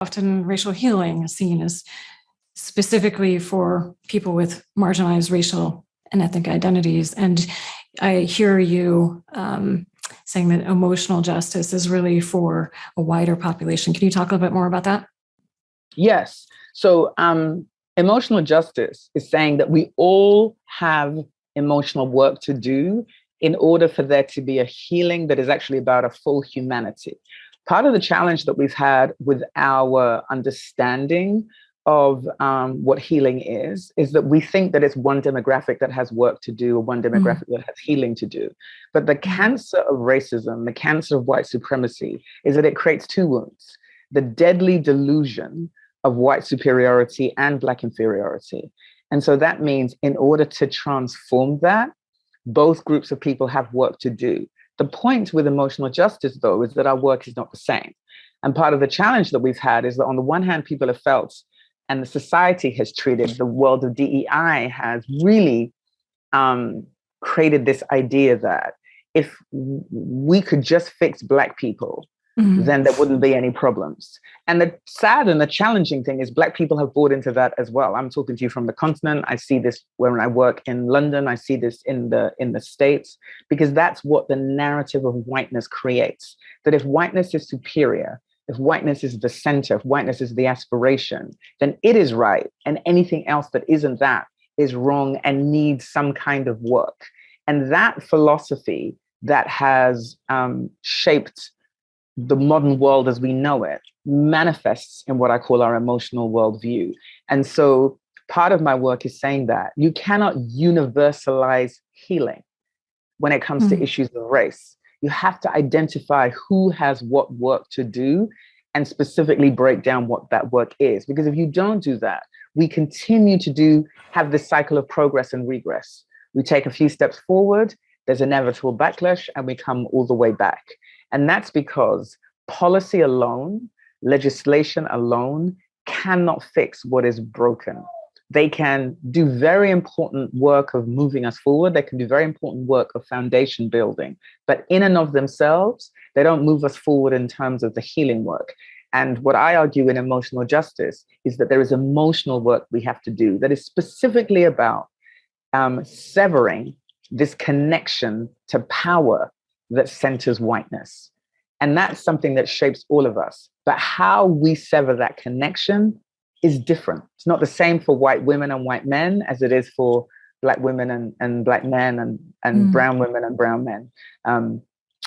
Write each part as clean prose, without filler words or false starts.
often racial healing is seen as specifically for people with marginalized racial and ethnic identities. And I hear you saying that emotional justice is really for a wider population. Can you talk a little bit more about that? Yes. So emotional justice is saying that we all have emotional work to do in order for there to be a healing that is actually about a full humanity. Part of the challenge that we've had with our understanding of what healing is that we think that it's one demographic that has work to do or one demographic that has healing to do. But the cancer of racism, the cancer of white supremacy, is that it creates two wounds: the deadly delusion of white superiority and Black inferiority. And so that means in order to transform that, both groups of people have work to do. The point with emotional justice, though, is that our work is not the same. And part of the challenge that we've had is that on the one hand, people have felt, and the society has treated, the world of DEI has really created this idea that if we could just fix Black people, then there wouldn't be any problems. And the sad and the challenging thing is Black people have bought into that as well. I'm talking to you from the continent. I see this when I work in London. I see this in the States, because that's what the narrative of whiteness creates. That if whiteness is superior, if whiteness is the center, if whiteness is the aspiration, then it is right. And anything else that isn't that is wrong and needs some kind of work. And that philosophy that has shaped the modern world as we know it manifests in what I call our emotional worldview. And so part of my work is saying that you cannot universalize healing when it comes to issues of race. You have to identify who has what work to do and specifically break down what that work is. Because if you don't do that, we continue to have this cycle of progress and regress. We take a few steps forward, there's inevitable backlash, and we come all the way back. And that's because policy alone, legislation alone, cannot fix what is broken. They can do very important work of moving us forward. They can do very important work of foundation building. But in and of themselves, they don't move us forward in terms of the healing work. And what I argue in emotional justice is that there is emotional work we have to do that is specifically about severing this connection to power that centers whiteness. And that's something that shapes all of us. But how we sever that connection is different. It's not the same for white women and white men as it is for Black women and Black men and brown women and brown men,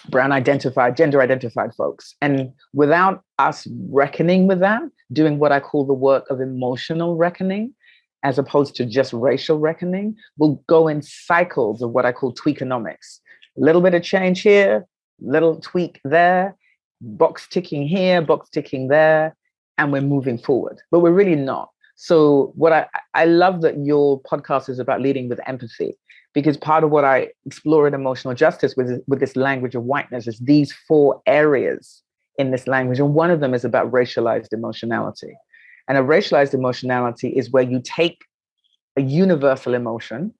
gender identified folks. And without us reckoning with that, doing what I call the work of emotional reckoning, as opposed to just racial reckoning, we'll go in cycles of what I call tweakonomics. A little bit of change here, little tweak there, box ticking here, box ticking there, and we're moving forward. But we're really not. So what I love that your podcast is about leading with empathy, because part of what I explore in emotional justice with this language of whiteness is these 4 areas in this language. And one of them is about racialized emotionality. And a racialized emotionality is where you take a universal emotion,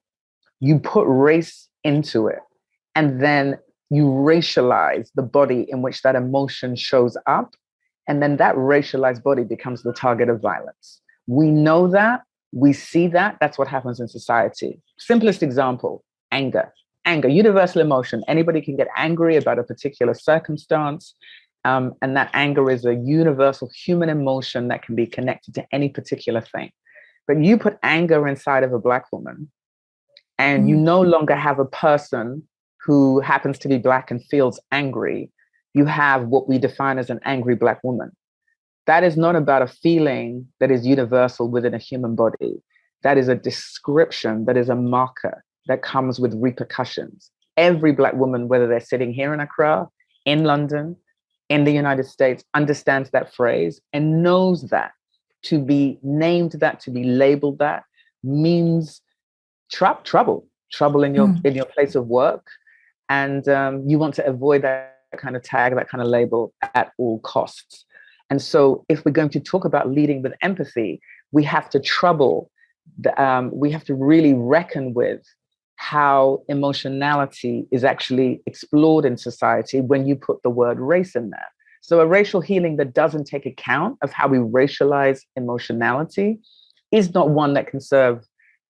you put race into it, and then you racialize the body in which that emotion shows up. And then that racialized body becomes the target of violence. We know that, we see that, that's what happens in society. Simplest example, anger. Anger, universal emotion. Anybody can get angry about a particular circumstance. And that anger is a universal human emotion that can be connected to any particular thing. But you put anger inside of a Black woman, and you no longer have a person who happens to be Black and feels angry. You have what we define as an angry Black woman. That is not about a feeling that is universal within a human body. That is a description, that is a marker that comes with repercussions. Every Black woman, whether they're sitting here in Accra, in London, in the United States, understands that phrase and knows that to be named that, to be labeled that, means trouble in your place of work. And you want to avoid that kind of tag, that kind of label at all costs. And so if we're going to talk about leading with empathy, we have to we have to really reckon with how emotionality is actually explored in society when you put the word race in there. So a racial healing that doesn't take account of how we racialize emotionality is not one that can serve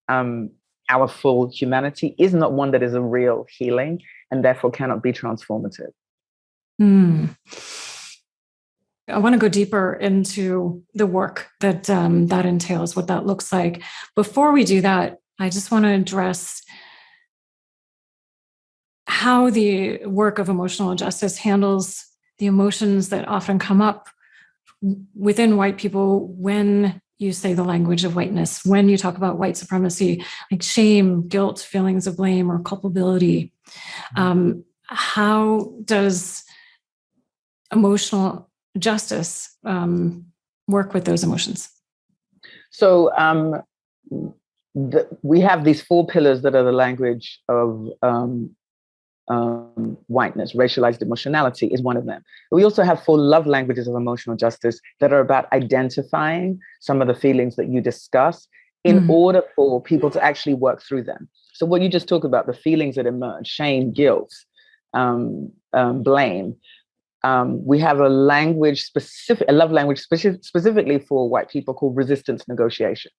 our full humanity, is not one that is a real healing, and therefore cannot be transformative. I want to go deeper into the work that that entails, what that looks like. Before we do that, I just want to address how the work of emotional justice handles the emotions that often come up within white people when you say the language of whiteness, when you talk about white supremacy, like shame, guilt, feelings of blame, or culpability. How does emotional justice work with those emotions? So we have these 4 pillars that are the language of whiteness. Racialized emotionality is one of them. But we also have 4 love languages of emotional justice that are about identifying some of the feelings that you discuss in order for people to actually work through them. So what you just talked about, the feelings that emerge, shame, guilt, blame. We have a love language specifically for white people called resistance negotiation.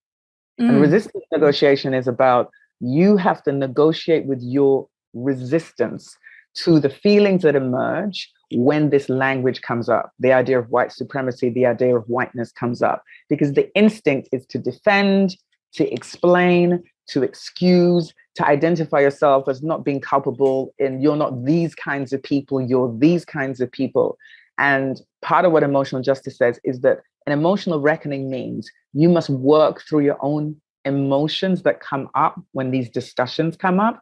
And resistance negotiation is about you have to negotiate with your resistance to the feelings that emerge when this language comes up. The idea of white supremacy, the idea of whiteness comes up, because the instinct is to defend, to explain, to excuse, to identify yourself as not being culpable, and you're not these kinds of people, you're these kinds of people. And part of what emotional justice says is that an emotional reckoning means you must work through your own emotions that come up when these discussions come up,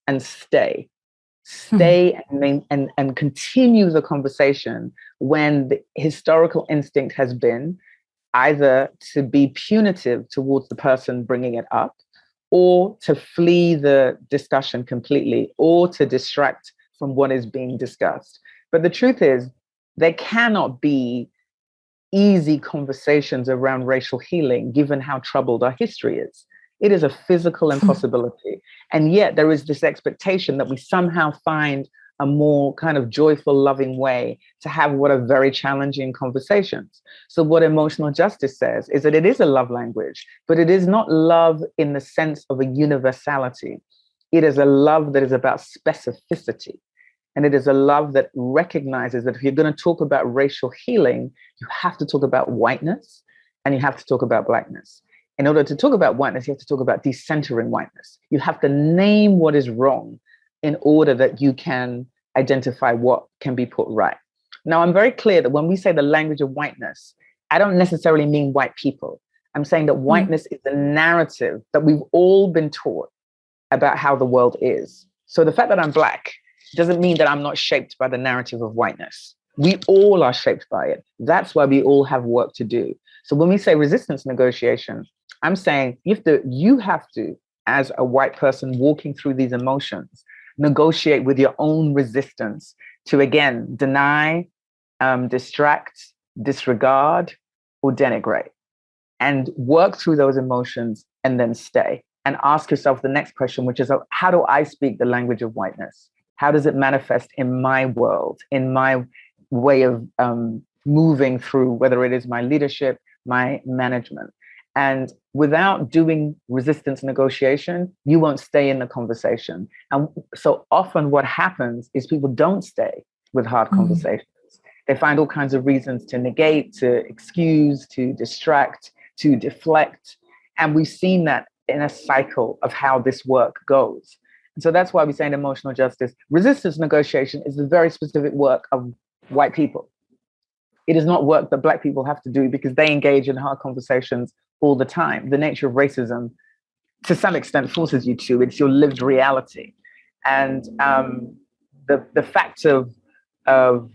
and stay and continue the conversation when the historical instinct has been either to be punitive towards the person bringing it up, or to flee the discussion completely, or to distract from what is being discussed. But the truth is, there cannot be easy conversations around racial healing, given how troubled our history is. It is a physical impossibility. And yet there is this expectation that we somehow find a more kind of joyful, loving way to have what are very challenging conversations. So what emotional justice says is that it is a love language, but it is not love in the sense of a universality. It is a love that is about specificity. And it is a love that recognizes that if you're going to talk about racial healing, you have to talk about whiteness and you have to talk about blackness. In order to talk about whiteness, you have to talk about decentering whiteness. You have to name what is wrong in order that you can identify what can be put right. Now, I'm very clear that when we say the language of whiteness, I don't necessarily mean white people. I'm saying that whiteness is the narrative that we've all been taught about how the world is. So the fact that I'm Black doesn't mean that I'm not shaped by the narrative of whiteness. We all are shaped by it. That's why we all have work to do. So when we say resistance negotiation, I'm saying you have to, as a white person walking through these emotions, negotiate with your own resistance to, again, deny, distract, disregard, or denigrate, and work through those emotions and then stay and ask yourself the next question, which is, how do I speak the language of whiteness? How does it manifest in my world, in my way of moving through, whether it is my leadership, my management? And without doing resistance negotiation, you won't stay in the conversation. And so often what happens is people don't stay with hard conversations. They find all kinds of reasons to negate, to excuse, to distract, to deflect. And we've seen that in a cycle of how this work goes. And so that's why we say in emotional justice, resistance negotiation is the very specific work of white people. It is not work that Black people have to do because they engage in hard conversations all the time. The nature of racism, to some extent, forces you to. It's your lived reality. And the fact of the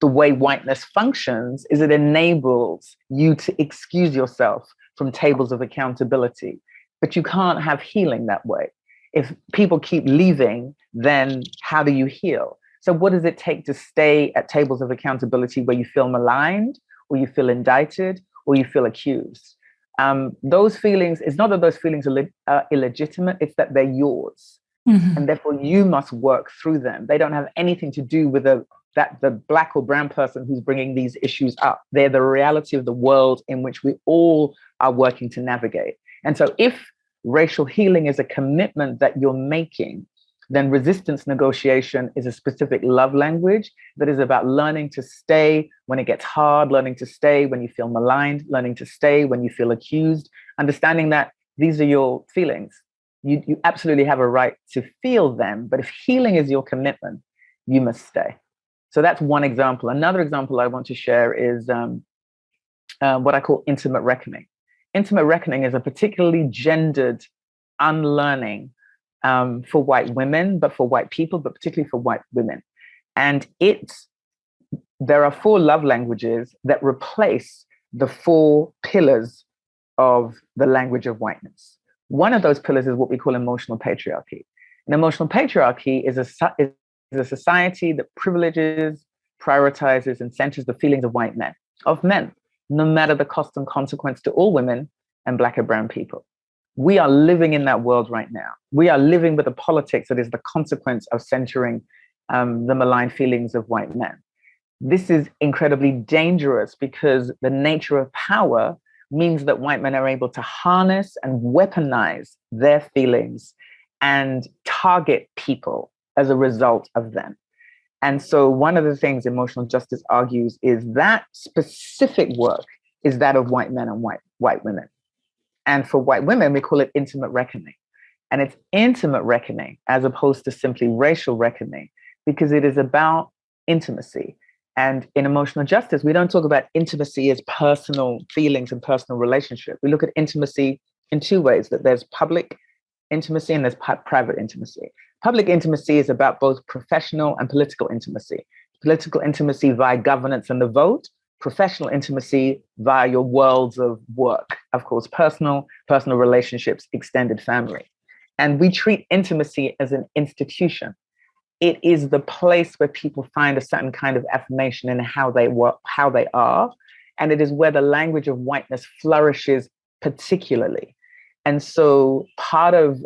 way whiteness functions is it enables you to excuse yourself from tables of accountability. But you can't have healing that way. If people keep leaving, then how do you heal? So what does it take to stay at tables of accountability where you feel maligned, or you feel indicted, or you feel accused? Those feelings, it's not that those feelings are illegitimate, it's that they're yours. And therefore you must work through them. They don't have anything to do with a that the Black or brown person who's bringing these issues up. They're the reality of the world in which we all are working to navigate. And so if racial healing is a commitment that you're making, then resistance negotiation is a specific love language that is about learning to stay when it gets hard, learning to stay when you feel maligned, learning to stay when you feel accused, understanding that these are your feelings. You absolutely have a right to feel them, but if healing is your commitment, you must stay. So that's one example. Another example I want to share is what I call intimate reckoning. Intimate reckoning is a particularly gendered unlearning for white women, but for white people, but particularly for white women. And there are 4 love languages that replace the 4 pillars of the language of whiteness. One of those pillars is what we call emotional patriarchy. And emotional patriarchy is a society that privileges, prioritizes, and centers the feelings of white men, no matter the cost and consequence to all women and Black and brown people. We are living in that world right now. We are living with a politics that is the consequence of centering the malign feelings of white men. This is incredibly dangerous because the nature of power means that white men are able to harness and weaponize their feelings and target people as a result of them. And so one of the things emotional justice argues is that specific work is that of white men and white women. And for white women, we call it intimate reckoning. And it's intimate reckoning as opposed to simply racial reckoning, because it is about intimacy. And in emotional justice, we don't talk about intimacy as personal feelings and personal relationship. We look at intimacy in 2 ways, that there's public intimacy and there's private intimacy. Public intimacy is about both professional and political intimacy. Political intimacy via governance and the vote, professional intimacy via your worlds of work, of course, personal relationships, extended family. And we treat intimacy as an institution. It is the place where people find a certain kind of affirmation in how they work, how they are. And it is where the language of whiteness flourishes particularly. And so part of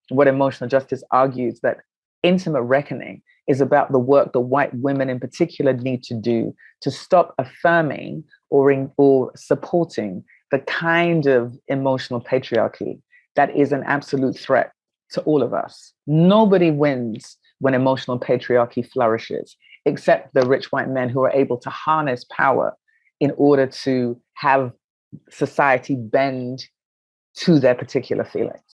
what emotional justice argues, that intimate reckoning is about the work that white women in particular need to do to stop affirming or supporting the kind of emotional patriarchy that is an absolute threat to all of us. Nobody wins when emotional patriarchy flourishes, except the rich white men who are able to harness power in order to have society bend to their particular feelings.